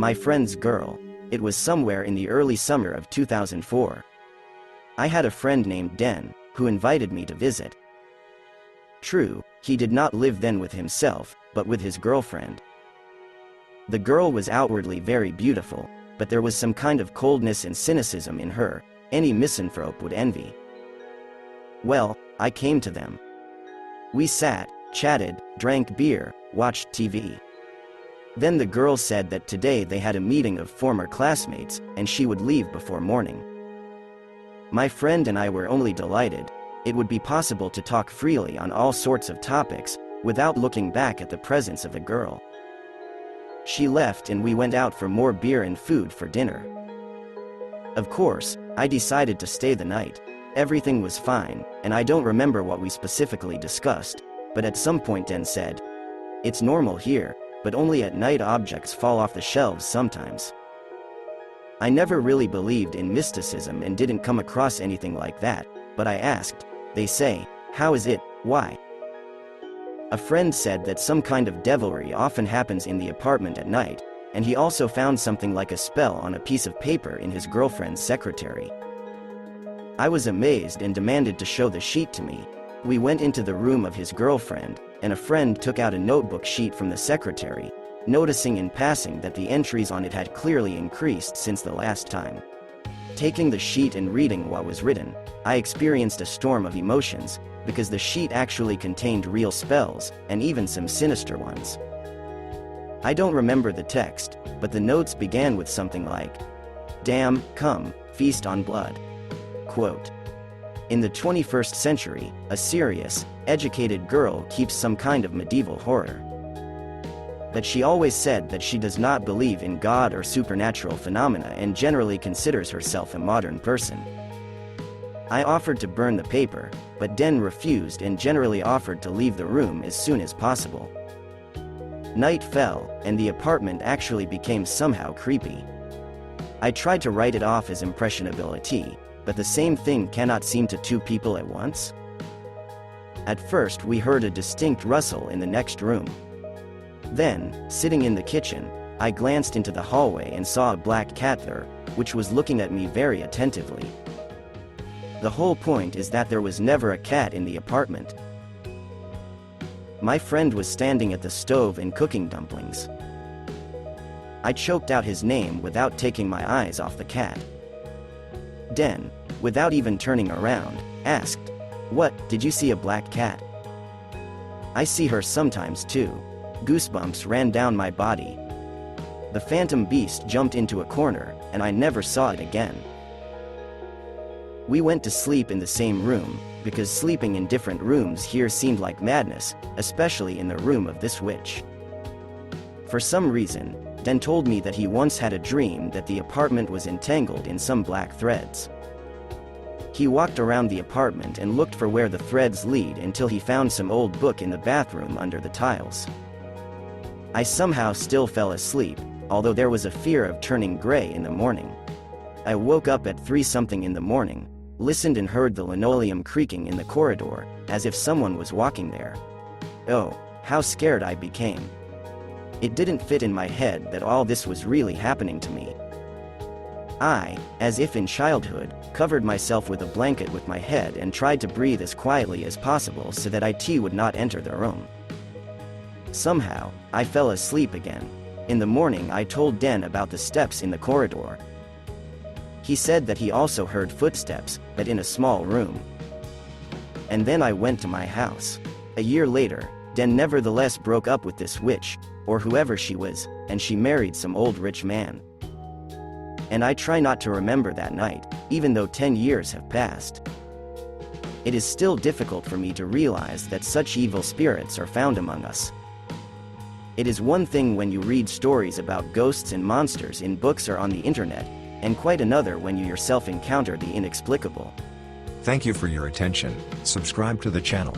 My friend's girl. It was somewhere in the early summer of 2004. I had a friend named Den, who invited me to visit. True, he did not live then with himself, but with his girlfriend. The girl was outwardly very beautiful, but there was some kind of coldness and cynicism in her, any misanthrope would envy. Well, I came to them. We sat, chatted, drank beer, watched TV. Then the girl said that today they had a meeting of former classmates, and she would leave before morning. My friend and I were only delighted. It would be possible to talk freely on all sorts of topics, without looking back at the presence of a girl. She left and we went out for more beer and food for dinner. Of course, I decided to stay the night. Everything was fine, and I don't remember what we specifically discussed, but at some point Den said, "It's normal here, but only at night objects fall off the shelves sometimes." I never really believed in mysticism and didn't come across anything like that, but I asked. They say, "How is it, why?" A friend said that some kind of devilry often happens in the apartment at night, and he also found something like a spell on a piece of paper in his girlfriend's secretary. I was amazed and demanded to show the sheet to me. We went into the room of his girlfriend, and a friend took out a notebook sheet from the secretary, noticing in passing that the entries on it had clearly increased since the last time. Taking the sheet and reading what was written, I experienced a storm of emotions, because the sheet actually contained real spells, and even some sinister ones. I don't remember the text, but the notes began with something like, "Damn, come, feast on blood." Quote, "In the 21st century, a serious, educated girl keeps some kind of medieval horror. But she always said that she does not believe in God or supernatural phenomena and generally considers herself a modern person." I offered to burn the paper, but Den refused and generally offered to leave the room as soon as possible. Night fell, and the apartment actually became somehow creepy. I tried to write it off as impressionability, but the same thing cannot seem to two people at once. At first we heard a distinct rustle in the next room. Then, sitting in the kitchen, I glanced into the hallway and saw a black cat there, which was looking at me very attentively. The whole point is that there was never a cat in the apartment. My friend was standing at the stove and cooking dumplings. I choked out his name without taking my eyes off the cat. Den, without even turning around, asked, "What, did you see a black cat?" "I see her sometimes too." Goosebumps ran down my body. The phantom beast jumped into a corner, and I never saw it again. We went to sleep in the same room, because sleeping in different rooms here seemed like madness, especially in the room of this witch. For some reason, Den told me that he once had a dream that the apartment was entangled in some black threads. He walked around the apartment and looked for where the threads lead until he found some old book in the bathroom under the tiles. I somehow still fell asleep, although there was a fear of turning gray in the morning. I woke up at 3-something in the morning, listened and heard the linoleum creaking in the corridor, as if someone was walking there. Oh, how scared I became. It didn't fit in my head that all this was really happening to me. I, as if in childhood, covered myself with a blanket with my head and tried to breathe as quietly as possible so that IT would not enter the room. Somehow, I fell asleep again. In the morning I told Den about the steps in the corridor. He said that he also heard footsteps, but in a small room. And then I went to my house. A year later, Den nevertheless broke up with this witch, or whoever she was, and she married some old rich man. And I try not to remember that night, even though 10 years have passed. It is still difficult for me to realize that such evil spirits are found among us. It is one thing when you read stories about ghosts and monsters in books or on the internet, and quite another when you yourself encounter the inexplicable. Thank you for your attention. Subscribe to the channel.